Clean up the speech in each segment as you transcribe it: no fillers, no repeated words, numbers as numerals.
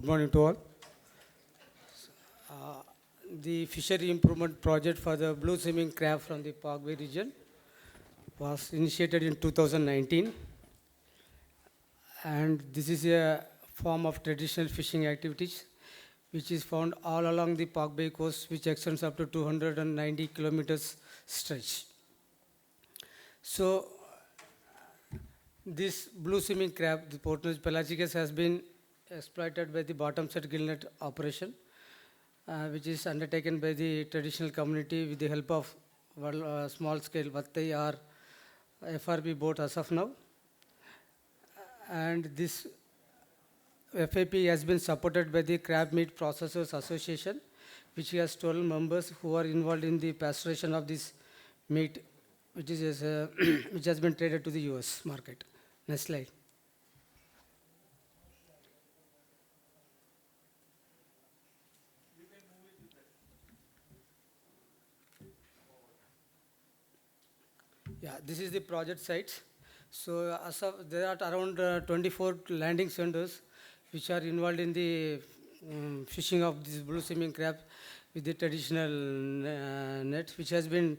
Good morning to all. Uh, the fishery improvement project for the blue swimming crab from the Palk region was initiated in 2019, and this is a form of traditional fishing activities which is found all along the Palk Bay coast, which extends up to 290 kilometers stretch. So this blue swimming crab, the Portnoy pelagicus, has been exploited by the bottom set gillnet operation, which is undertaken by the traditional community with the help of small scale vattai or FRP boat as of now. And this FIP has been supported by the Crab Meat Processors Association, which has 12 members who are involved in the pasteurization of this meat, which is which has been traded to the US market. Next slide. Yeah, this is the project site. So as of, there are around 24 landing centers which are involved in the fishing of this blue swimming crab with the traditional net, which has been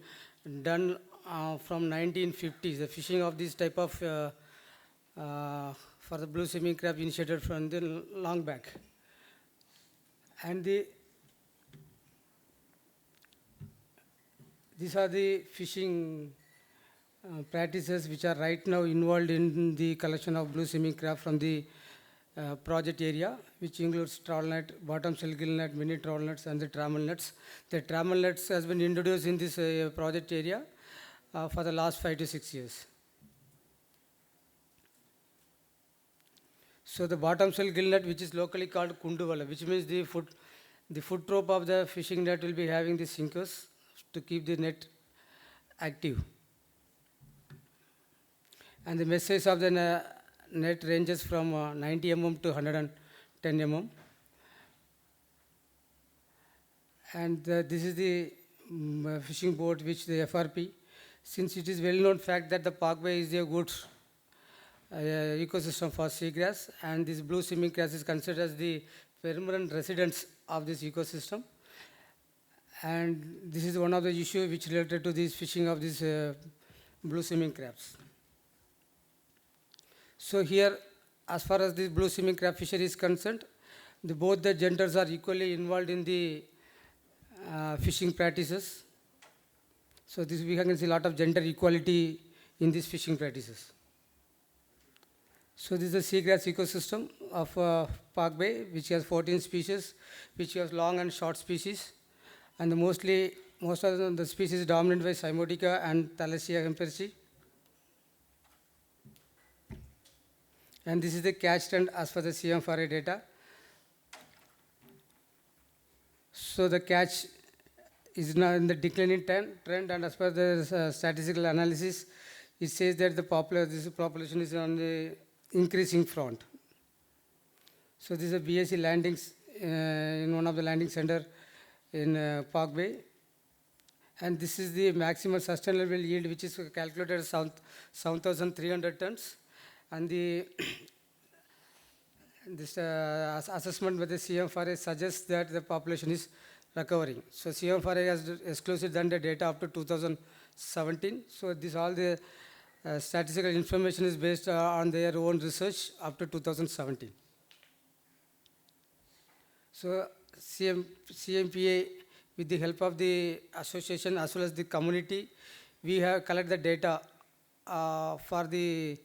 done from 1950s. The fishing of this type of for the blue swimming crab initiated from the long back. And these are the fishing practices which are right now involved in the collection of blue swimming crab from the project area, which includes trawl net, bottom shell gill net, mini trawl nets, and the trammel nets. The trammel nets has been introduced in this project area for the last 5 to 6 years. So the bottom shell gill net, which is locally called kunduvala, which means the foot rope of the fishing net will be having the sinkers to keep the net active. And the mesh size of the net ranges from 90 mm to 110 mm. And this is the fishing boat which the FRP, since it is well known fact that the Palk Bay is a good ecosystem for seagrass, and this blue swimming crab is considered as the permanent residents of this ecosystem. And this is one of the issues which related to this fishing of these blue swimming crabs. So here, as far as the blue swimming crab fishery is concerned, both the genders are equally involved in the fishing practices. So this we can see a lot of gender equality in these fishing practices. So this is the seagrass ecosystem of Palk Bay, which has 14 species, which has long and short species, and most of the species dominated by Cymotica and Thalassia hemperci. And this is the catch trend as per the CMPA data. So the catch is now in the declining trend, and as per the statistical analysis, it says that this population is on the increasing front. So this is a BSc landings in one of the landing center in Palk Bay. And this is the maximum sustainable yield, which is calculated as 7,300 tons. And this assessment by the CMPA suggests that the population is recovering. So CMPA has exclusively done the data up to 2017. So this all the statistical information is based on their own research up to 2017. So CMPA, with the help of the association as well as the community, we have collected the data for the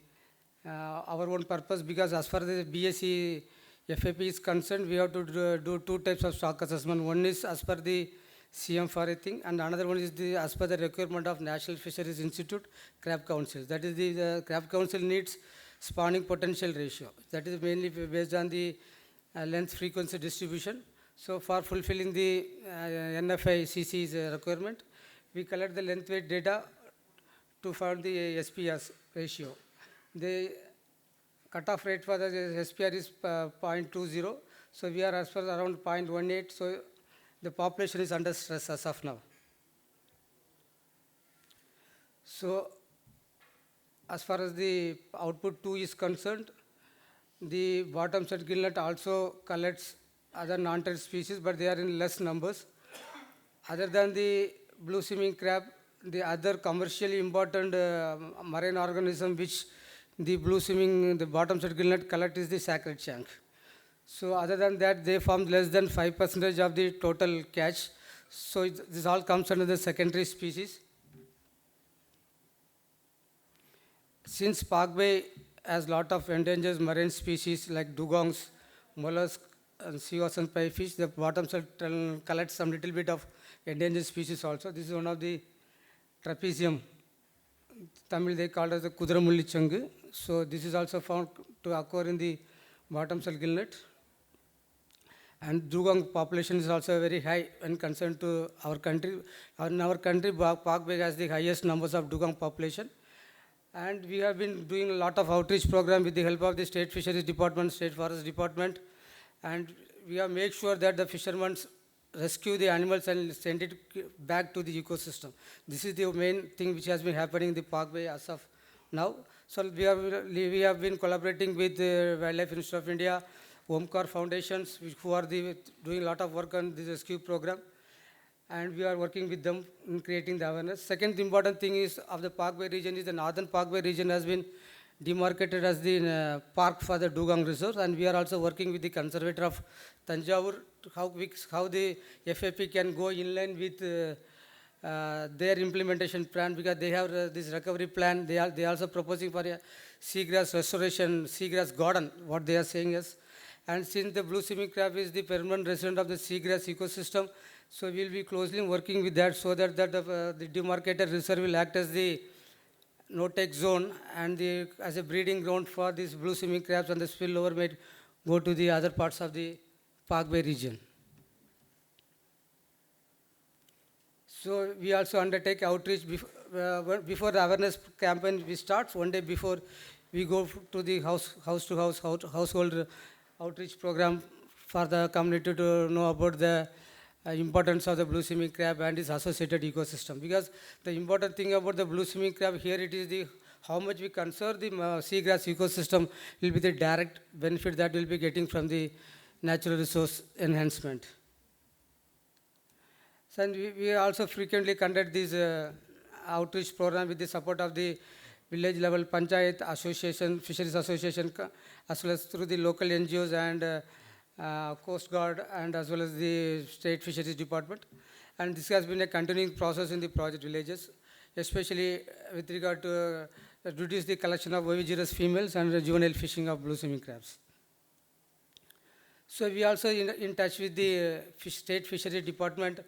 our own purpose, because as far as the BSc FIP is concerned, we have to do two types of stock assessment. One is as per the CMPA thing, and another one is as per the requirement of National Fisheries Institute Crab Council. That is the Crab Council needs spawning potential ratio. That is mainly based on the length frequency distribution. So for fulfilling the NFICC's requirement, we collect the length weight data to find the SPR's ratio. The cutoff rate for the SPR is 0.20. So we are as far as around 0.18. So the population is under stress as of now. So as far as the output 2 is concerned, The bottom set gillnet also collects other non-threat species, but they are in less numbers. Other than the blue swimming crab, the other commercially important marine organism which the bottom set gillnet collect is the sacred shank. So other than that, they form less than 5% of the total catch. So this all comes under the secondary species. Since Park Bay has lot of endangered marine species like dugongs, mollusks, and sea horse and piefish, the bottom set collects some little bit of endangered species also. This is one of the trapezium. Tamil they call it as the Kudramulli Changu. So this is also found to occur in the bottom cell gillnet. And dugong population is also very high when concerned to our country. In our country, Park Bay has the highest numbers of dugong population. And we have been doing a lot of outreach program with the help of the State Fisheries Department, State Forest Department. And we have made sure that the fishermen rescue the animals and send it back to the ecosystem. This is the main thing which has been happening in the Park Bay as of now. So we have been collaborating with Wildlife Institute of India, Omkar Foundations, who are doing a lot of work on this rescue program. And we are working with them in creating the awareness. Second important thing is of the Park Bay region is the northern Park Bay region has been demarcated as the park for the dugong resource, and we are also working with the conservator of Tanjavur how the FIP can go in line with their implementation plan, because they have this recovery plan. They are also proposing for a seagrass restoration, seagrass garden, what they are saying is. And since the blue swimming crab is the permanent resident of the seagrass ecosystem, so we will be closely working with that so that the demarcated reserve will act as the no-take zone and as a breeding ground for these blue swimming crabs, and the spillover may go to the other parts of the Park Bay region. So we also undertake outreach before the awareness campaign we starts. One day before, we go to the household outreach program for the community to know about the importance of the blue swimming crab and its associated ecosystem. Because the important thing about the blue swimming crab here, it is how much we conserve the seagrass ecosystem will be the direct benefit that we'll be getting from the natural resource enhancement. So, and we also frequently conduct this outreach program with the support of the village level panchayat association, fisheries association, as well as through the local NGOs and Coast Guard, and as well as the State Fisheries Department. And this has been a continuing process in the project villages, especially with regard to reduce the collection of ovigerous females and juvenile fishing of blue swimming crabs. So we also in touch with the State Fisheries Department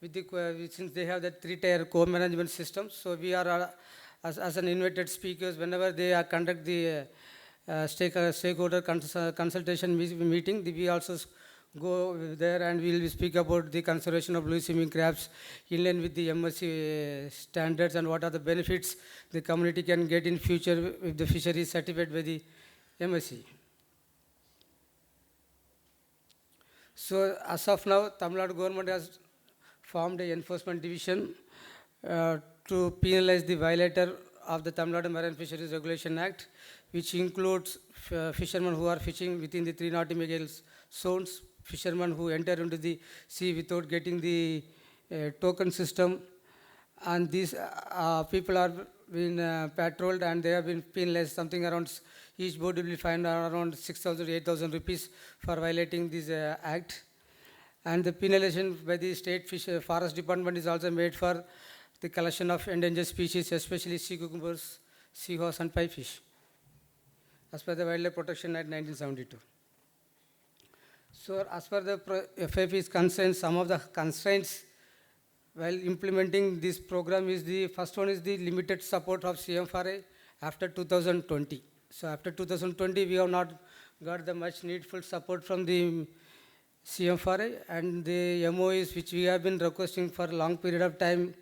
since they have the 3-tier co-management system. So we are as an invited speakers whenever they conduct the stakeholder consultation meeting. We also go there and we will speak about the conservation of blue swimming crabs in line with the MSC standards and what are the benefits the community can get in future if the fishery is certified by the MSC. So as of now, Tamil Nadu government has formed an enforcement division to penalize the violator of the Tamil Nadu Marine Fisheries Regulation Act, which includes fishermen who are fishing within the 3 nautical miles zones, fishermen who enter into the sea without getting the token system, and these people are being patrolled and they have been penalized something around, each boat will be fined around 6,000 to 8,000 rupees for violating this act. And the penalization by the State Forest Department is also made for the collection of endangered species, especially sea cucumbers, sea horse and piefish, as per the Wildlife Protection Act 1972. So as per the FIP is concerned, some of the constraints while implementing this program is the first one is the limited support of CMPA after 2020. So after 2020, we have not got the much needful support from the CMPA, and the MOUs which we have been requesting for a long period of time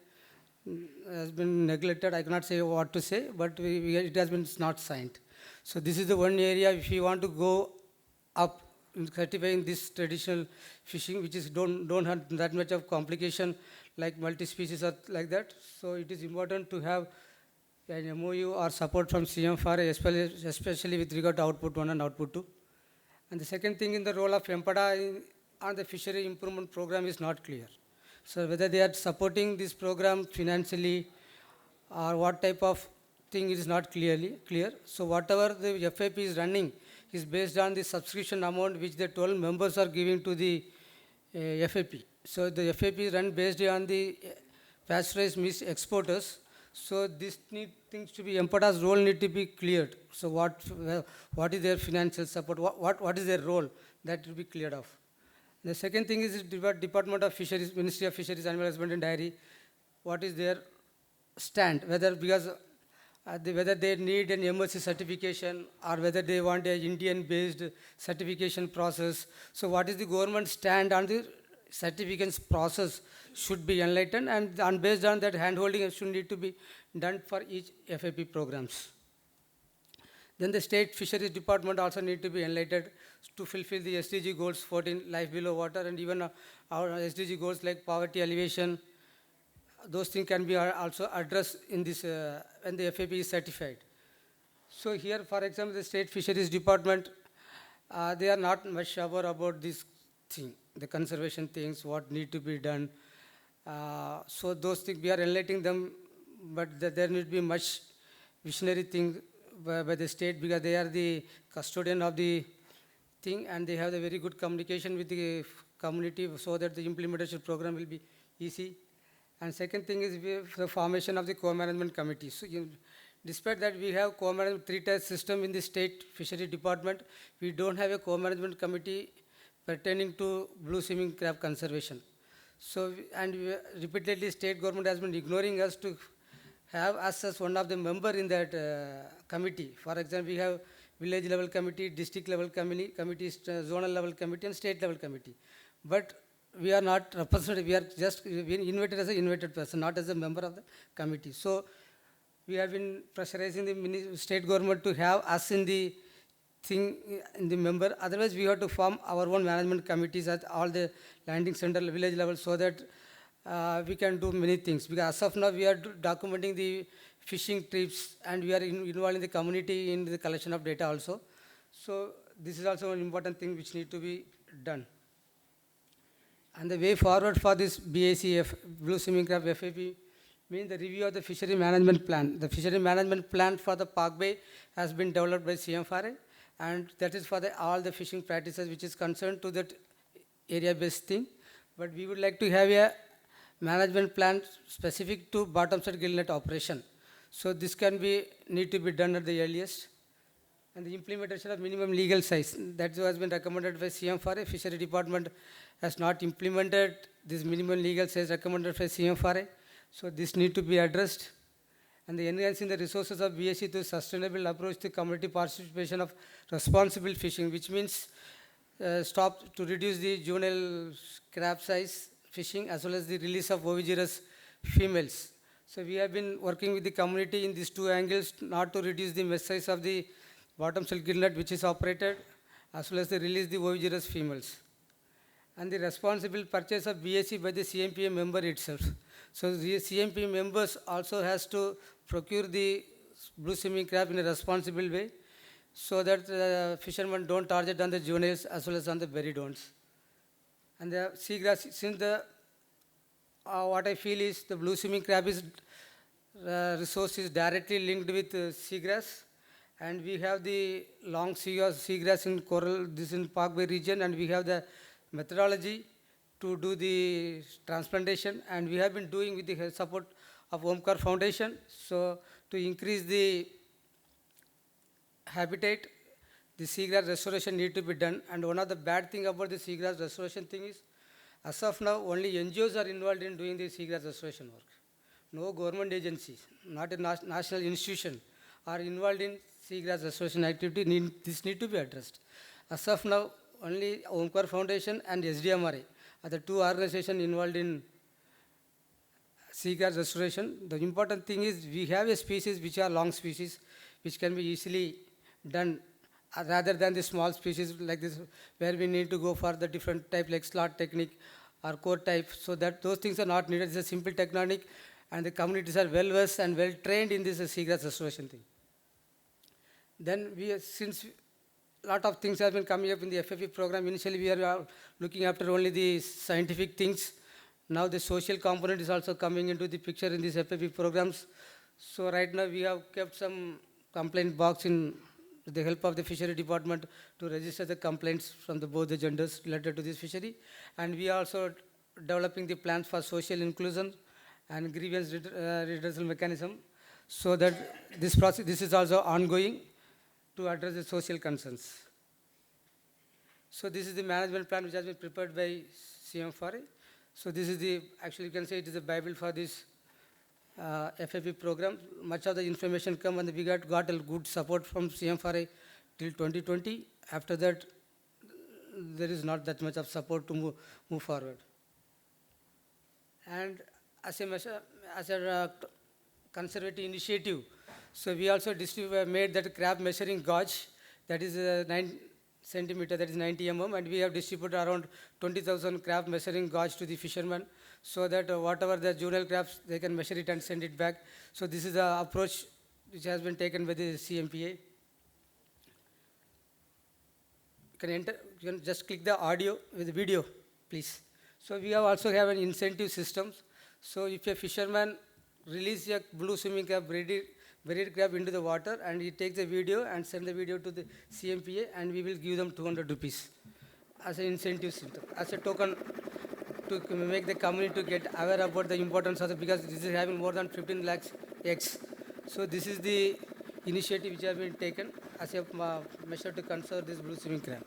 has been neglected. I cannot say what to say, but it has been not signed. So this is the one area if you want to go up in certifying this traditional fishing, which is don't have that much of complication like multi-species or like that. So it is important to have an MOU or support from CMFRA, especially with regard to output 1 and output 2. And the second thing in the role of MPADA on the fishery improvement program is not clear. So whether they are supporting this program financially or what type of thing is not clearly clear. So whatever the FIP is running is based on the subscription amount which the 12 members are giving to the FIP. So the FIP is run based on the pasteurized meat exporters. So this things to be, MPADA's role need to be cleared. So what is their financial support? What is their role? That will be cleared off. The second thing is Department of Fisheries, Ministry of Fisheries, Animal Husbandry and Dairy. What is their stand? Whether they need an MSc certification or whether they want an Indian-based certification process. So what is the government stand on the certifications process should be enlightened, and based on that hand-holding should need to be done for each FIP programs. Then the State Fisheries Department also need to be enlightened to fulfill the SDG goals 14, life below water, and even our SDG goals like poverty alleviation. Those things can be also addressed in this when the FIP is certified. So here, for example, the State Fisheries Department, they are not much aware about this thing, the conservation things, what need to be done. So those things, we are enlightening them, but there need to be much visionary thing by the state, because they are the custodian of the thing and they have the very good communication with the community so that the implementation program will be easy. And second thing is the formation of the co-management committee. So despite that we have co-management 3-tier system in the State Fishery Department, we don't have a co-management committee pertaining to blue swimming crab conservation. So, repeatedly state government has been ignoring us to have us as one of the member in that committee. For example, we have village level committee, district level committee, zonal level committee and state level committee. But we are not represented, we are just invited as an invited person, not as a member of the committee. So we have been pressurizing the state government to have us in the thing, in the member. Otherwise we have to form our own management committees at all the landing center village level so that we can do many things. Because as of now we are documenting the fishing trips and we are involving the community in the collection of data also. So this is also an important thing which need to be done. And the way forward for this BACF, Blue Swimming Crab FIP, means the review of the fishery management plan. The fishery management plan for the Park Bay has been developed by CMFRA, and that is for all the fishing practices which is concerned to that area-based thing. But we would like to have a management plan specific to bottom-side gill net operation. So this need to be done at the earliest. And the implementation of minimum legal size, that has been recommended by CMFRA. Fishery Department has not implemented this minimum legal size recommended by CMFRA. So this need to be addressed. And the enhancing the resources of BSC to sustainable approach to community participation of responsible fishing, which means stop to reduce the juvenile crab size fishing as well as the release of ovigerous females. So we have been working with the community in these two angles, not to reduce the mesh size of the bottom-side gill net which is operated, as well as to release the ovigerous females. And the responsible purchase of BSC by the CMPA member itself. So the CMPA members also has to procure the blue swimming crab in a responsible way, so that fishermen don't target on the juveniles as well as on the buried ones. And the seagrass, since what I feel is the blue swimming crab is resource is directly linked with seagrass, and we have the long seagrass in coral, this in Park Bay region, and we have the methodology to do the transplantation, and we have been doing with the support of Omkar Foundation. So to increase the habitat, the seagrass restoration need to be done. And one of the bad thing about the seagrass restoration thing is, as of now, only NGOs are involved in doing the seagrass restoration work. No government agencies, not a national institution, are involved in seagrass restoration activity. This need to be addressed. As of now, only Omkar Foundation and SDMRA are the two organizations involved in seagrass restoration. The important thing is we have a species which are long species, which can be easily done rather than the small species like this, where we need to go for the different type like slot technique or core type. So that those things are not needed. It's a simple technique, and the communities are well versed and well trained in this seagrass restoration thing. Then since a lot of things have been coming up in the FIP program, initially we are looking after only the scientific things. Now the social component is also coming into the picture in these FIP programs. So right now we have kept some complaint box in with the help of the fishery department to register the complaints from both the genders related to this fishery. And we are also developing the plans for social inclusion and grievance redressal mechanism, so that this is also ongoing to address the social concerns. So this is the management plan which has been prepared by CMFRA. So this is actually you can say it is the Bible for this FIP program. Much of the information come and we got a good support from CMFRA till 2020. After that, there is not that much of support to move forward. And as a conservative initiative, so we also made that crab measuring gauge, that is 9 centimeter, that is 90 mm, and we have distributed around 20,000 crab measuring gauge to the fishermen, so that whatever the juvenile crabs, they can measure it and send it back. So this is the approach which has been taken by the CMPA. You can just click the audio with the video, please. So we also have an incentive system. So if a fisherman release a blue swimming crab, buried crab into the water, and he takes the video and send the video to the CMPA, and we will give them 200 rupees as an incentive system, as a token to make the community to get aware about the importance of it, because this is having more than 15 lakhs eggs. So this is the initiative which has been taken as a measure to conserve this blue swimming crab.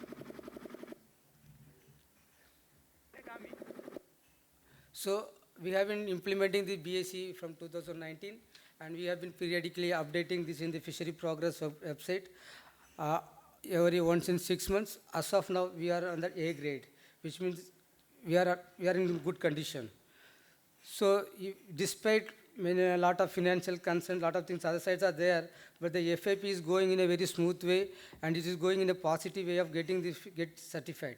So we have been implementing the BAC from 2019, and we have been periodically updating this in the fishery progress website every once in 6 months. As of now, we are on the A grade, which means we are in good condition. So despite a lot of financial concern, lot of things, other sides are there, but the FIP is going in a very smooth way, and it is going in a positive way of getting this certified.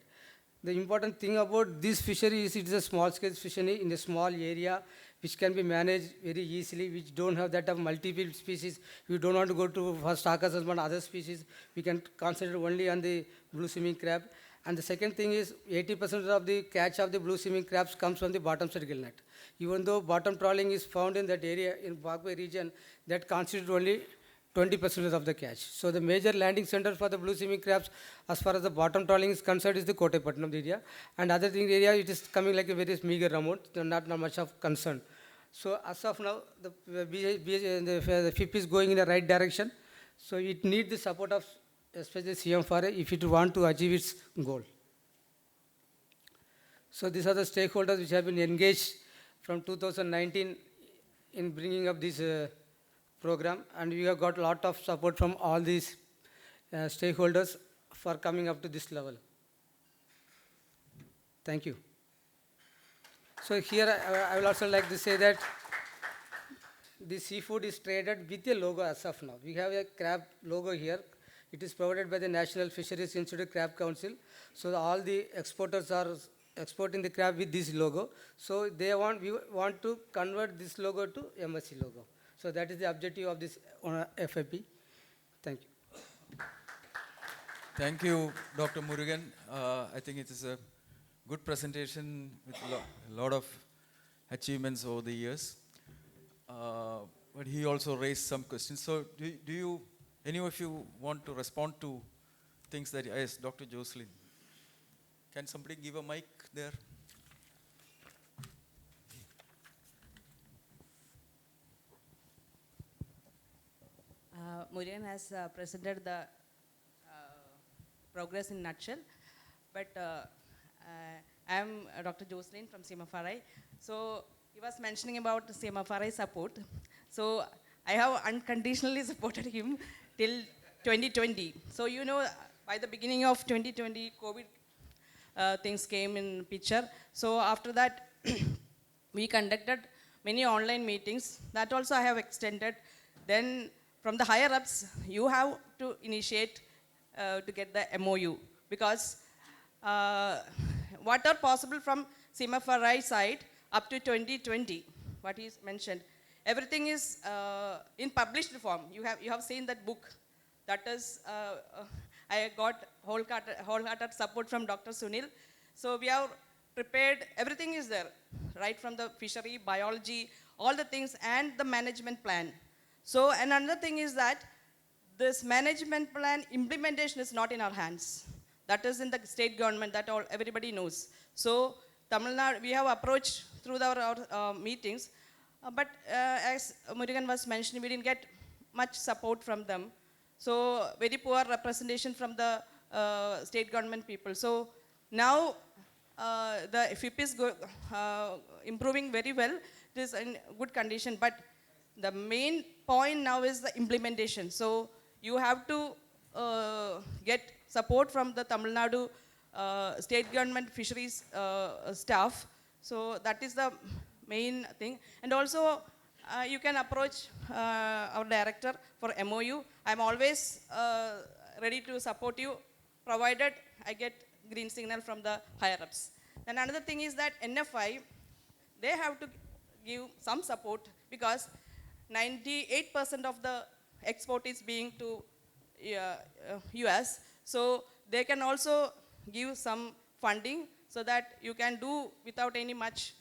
The important thing about this fishery is it is a small scale fishery in a small area, which can be managed very easily, which don't have that of multiple species. We don't want to go to for stock assessment other species. We can concentrate only on the blue swimming crab. And the second thing is 80% of the catch of the blue swimming crabs comes from the bottom side gill net. Even though bottom trawling is found in that area, in Parkway region, that constitutes only 20% of the catch. So the major landing center for the blue swimming crabs, as far as the bottom trawling is concerned, is the Kotepatnam area. And other thing area, it is coming like a very meager amount, not much of concern. So as of now, the FIP is going in the right direction. So it needs the support of especially CMFRA if it want to achieve its goal. So these are the stakeholders which have been engaged from 2019 in bringing up this program, and we have got a lot of support from all these stakeholders for coming up to this level. Thank you. So here I will also like to say that the seafood is traded with a logo as of now. We have a crab logo here. It is provided by the National Fisheries Institute Crab Council. So all the exporters are exporting the crab with this logo. So we want to convert this logo to MSC logo. So that is the objective of this FIP. Thank you. Thank you, Dr. Muragan. I think it is a good presentation with a lot of achievements over the years. But he also raised some questions. So do you, any of you want to respond to things that, yes, Dr. Jocelyn. Can somebody give a mic there? Muragan has presented the progress in nutshell, but I am Dr. Jocelyn from CMFRI. So he was mentioning about the CMFRI support. So I have unconditionally supported him till 2020. So you know, by the beginning of 2020, COVID things came in picture. So after that, we conducted many online meetings. That also I have extended. Then from the higher ups, you have to initiate to get the MOU, because what are possible from CMFRI side up to 2020, what is mentioned, everything is in published form. You have seen that book. That is, I got wholehearted support from Dr. Sunil. So we have prepared, everything is there, right from the fishery, biology, all the things, and the management plan. So another thing is that this management plan implementation is not in our hands. That is in the state government, that everybody knows. So Tamil Nadu, we have approached through our meetings, but as Muragan was mentioning, we didn't get much support from them. So very poor representation from the state government people. So now the FIP is improving very well. It is in good condition, but the main point now is the implementation. So you have to get support from the Tamil Nadu state government fisheries staff. So that is the main thing. And also you can approach our director for MOU. I'm always ready to support you, provided I get green signal from the higher ups. And another thing is that NFI, they have to give some support, because 98% of the export is being to US. So they can also give some funding so that you can do without any much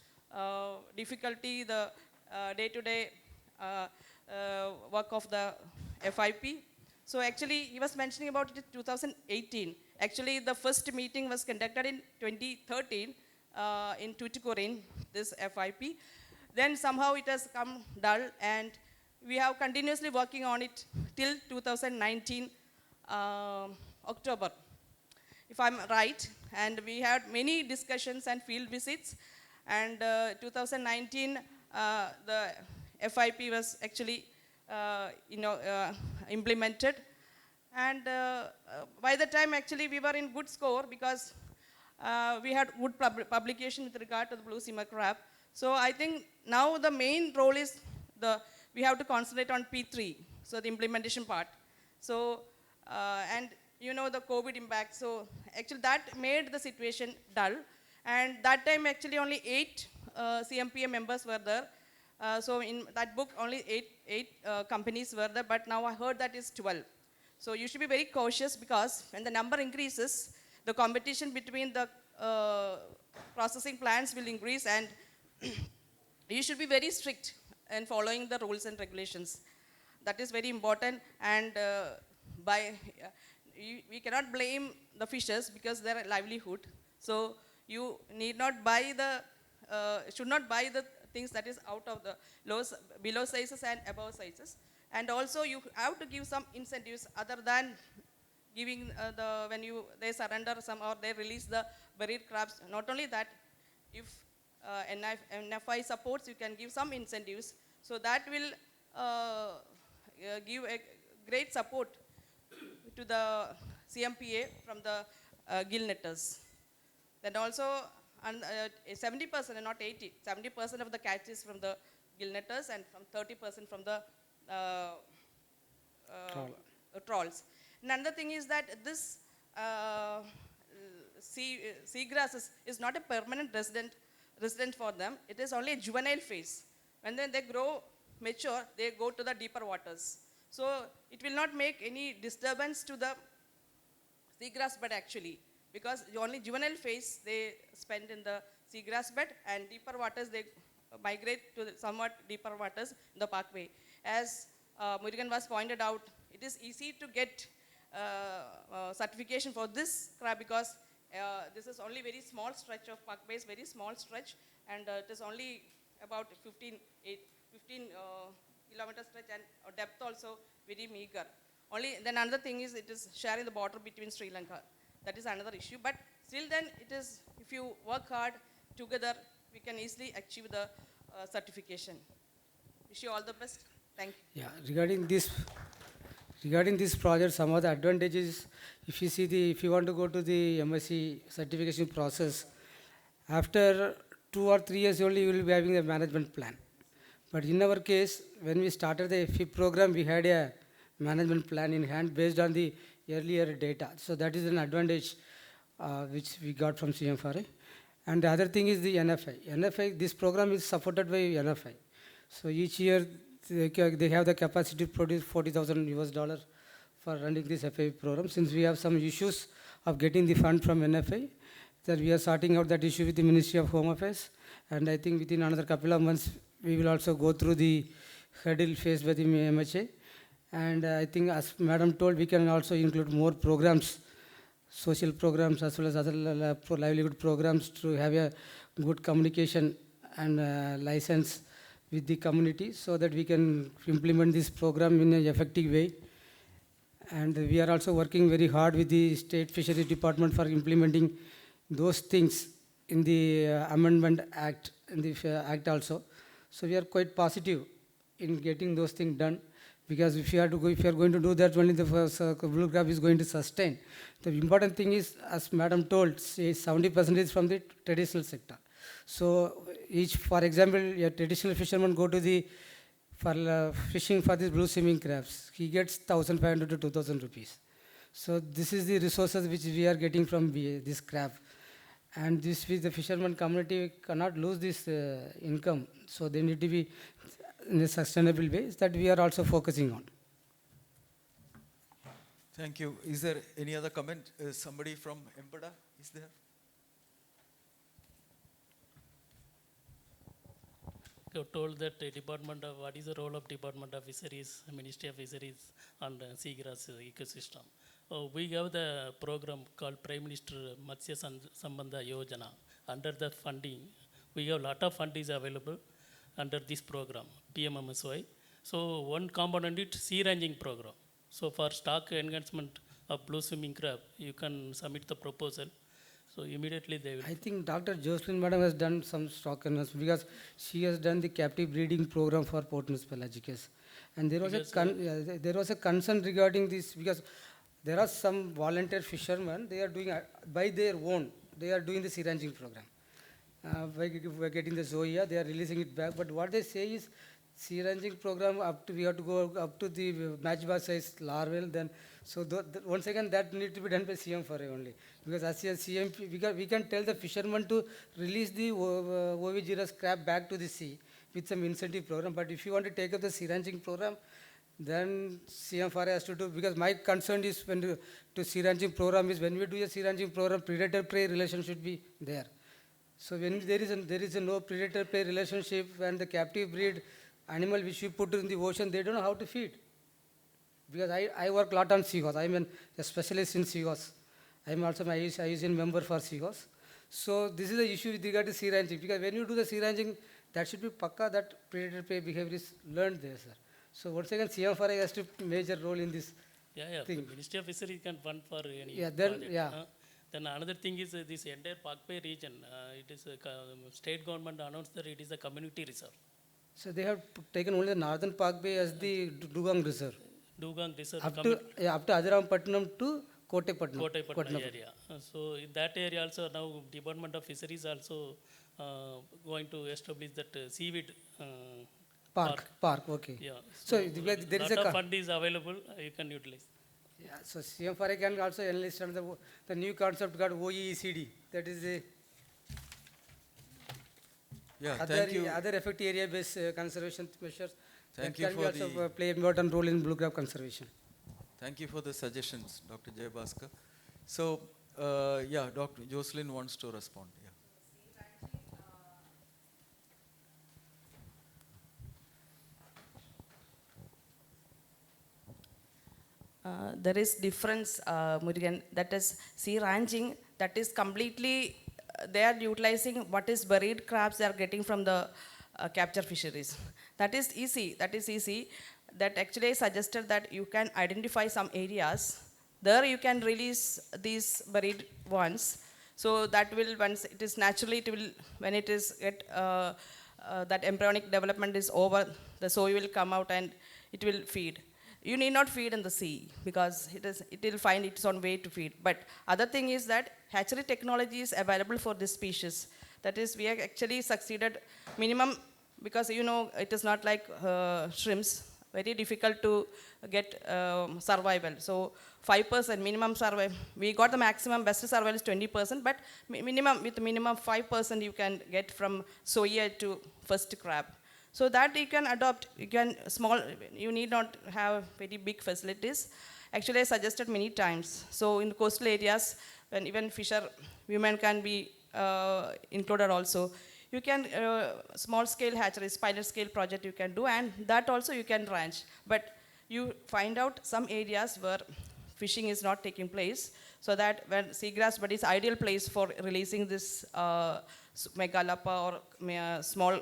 difficulty the day-to-day work of the FIP. So actually, he was mentioning about it in 2018. Actually, the first meeting was conducted in 2013 in Tuticorin, this FIP. Then somehow it has come dull, and we have continuously working on it till 2019 October, if I'm right. And we had many discussions and field visits. And 2019, the FIP was actually implemented. And by the time actually we were in good score, because we had good publication with regard to the blue simmer crab. So I think now the main role is we have to concentrate on P3, so the implementation part. So, and you know the COVID impact, so actually that made the situation dull. And that time actually only 8 CMPA members were there. So in that book only 8 companies were there, but now I heard that is 12. So you should be very cautious, because when the number increases, the competition between the processing plants will increase, and you should be very strict in following the rules and regulations. That is very important. And we cannot blame the fishers, because their livelihood. So you need not buy should not buy the things that is out of the below sizes and above sizes. And also you have to give some incentives other than giving when they surrender some or they release the buried crabs. Not only that, if NFI supports, you can give some incentives. So that will give a great support to the CMPA from the gill netters. Then also 70% and not 80, 70% of the catch is from the gill netters, and from 30% from the trawls. And another thing is that this seagrass is not a permanent resident for them. It is only a juvenile phase. When then they grow mature, they go to the deeper waters. So it will not make any disturbance to the seagrass bed actually, because the only juvenile phase they spend in the seagrass bed, and deeper waters they migrate to the somewhat deeper waters in the parkway. As Muragan was pointed out, it is easy to get certification for this crab, because this is only very small stretch of parkways, very small stretch, and it is only about 15 kilometer stretch, and depth also very meager. Only then another thing is it is sharing the border between Sri Lanka. That is another issue. But still then it is, if you work hard together, we can easily achieve the certification. Wish you all the best. Thank you. Yeah, regarding this project, some of the advantages, if you want to go to the MSc certification process, after 2 or 3 years only you will be having a management plan. But in our case, when we started the FIP program, we had a management plan in hand based on the earlier data. So that is an advantage which we got from CMFRA. And the other thing is the NFI. NFI, this program is supported by NFI. So each year they have the capacity to produce $40,000 for running this FIP program. Since we have some issues of getting the fund from NFI, that we are sorting out that issue with the Ministry of Home Affairs, and I think within another couple of months we will also go through the hurdle faced by the MHA. And I think, as Madam told, we can also include more programs, social programs as well as other livelihood programs to have a good communication and license with the community so that we can implement this program in an effective way. And we are also working very hard with the State Fisheries Department for implementing those things in the Amendment Act, in the Act also. So we are quite positive in getting those things done, because if you are going to do that, only the blue crab is going to sustain. The important thing is, as Madam told, 70% is from the traditional sector. So for example, a traditional fisherman go to for fishing for these blue swimming crabs, he gets 1,500 to 2,000 rupees. So this is the resources which we are getting from this crab. And this with the fisherman community cannot lose this income. So they need to be in a sustainable way that we are also focusing on. Thank you. Is there any other comment? Somebody from Empada is there? You told that what is the role of Department of Fisheries, Ministry of Fisheries on the seagrass ecosystem. We have the program called Prime Minister Matsya Sambandha Yojana. Under the funding, we have a lot of funding available under this program, PMMSY. So one component is sea ranging program. So for stock enhancement of blue swimming crab, you can submit the proposal. So immediately they will. I think Dr. Jocelyn Madam has done some stock enhancement because she has done the captive breeding program for Portnews pelagicus. And there was a concern regarding this, because there are some volunteer fishermen, they are doing by their own, they are doing the sea ranging program. By getting the Zoya, they are releasing it back. But what they say is, sea ranging program we have to go up to the match bar size larval. Then, so once again that need to be done by CM4A only, because as a CMP, we can tell the fishermen to release the ovigerous crab back to the sea with some incentive program. But if you want to take up the sea ranging program, then CM4A has to do, because my concern is when to sea ranging program is, when we do a sea ranging program, predator-prey relation should be there. So when there is a no predator-prey relationship, and the captive breed animal which we put in the ocean, they don't know how to feed. Because I work a lot on seahorse. I'm a specialist in seahorse. I'm also an IUCN member for seahorse. So this is the issue with regard to sea ranging, because when you do the sea ranging, that should be pakka, that predator-prey behavior is learned there, sir. So once again, CM4A has to major role in this thing. The Ministry of Fisheries can fund for any project. Then another thing is this entire Park Bay region, it is state government announced that it is a community reserve. So they have taken only the northern Park Bay as the Dugang Reserve. Dugang Reserve. Up to Adirampatnam to Kotepatnam area. So in that area also now Department of Fisheries also going to establish that seaweed park. Okay. Yeah. So there is a fund is available. You can utilize. Yeah. So CM4A can also enlist under the new concept called OEECD. That is the other effective area-based conservation measures. Thank that you can for also play an important role in blue crab conservation. Thank you for the suggestions, Dr. Jayabhaskar. So, Dr. Jocelyn wants to respond. Yeah. There is difference, Muragan, that is sea ranging, that is completely, they are utilizing what is buried crabs they are getting from the capture fisheries. That is easy, that actually suggested that you can identify some areas, there you can release these buried ones, so that will, once it is naturally, it will, when it is that embryonic development is over, the soy will come out and it will feed. You need not feed in the sea, because it will find its own way to feed. But other thing is that hatchery technology is available for this species. That is, we have actually succeeded minimum, because it is not like shrimps, very difficult to get survival. So 5% minimum survival. We got the maximum, best survival is 20%, but with minimum 5% you can get from soya to first crab. So that you can adopt, you can small, you need not have very big facilities. Actually, I suggested many times. So in the coastal areas, when even fisher women can be included also, you can small scale hatcheries, pilot scale project you can do, and that also you can ranch. But you find out some areas where fishing is not taking place, so that when seagrass bed is ideal place for releasing this megalapa or small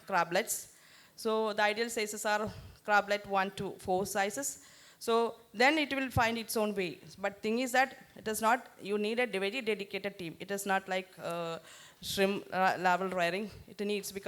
crablets. So the ideal sizes are crablet 1 to 4 sizes. So then it will find its own way. But thing is that it is not, you need a very dedicated team. It is not like shrimp level rearing. It needs, because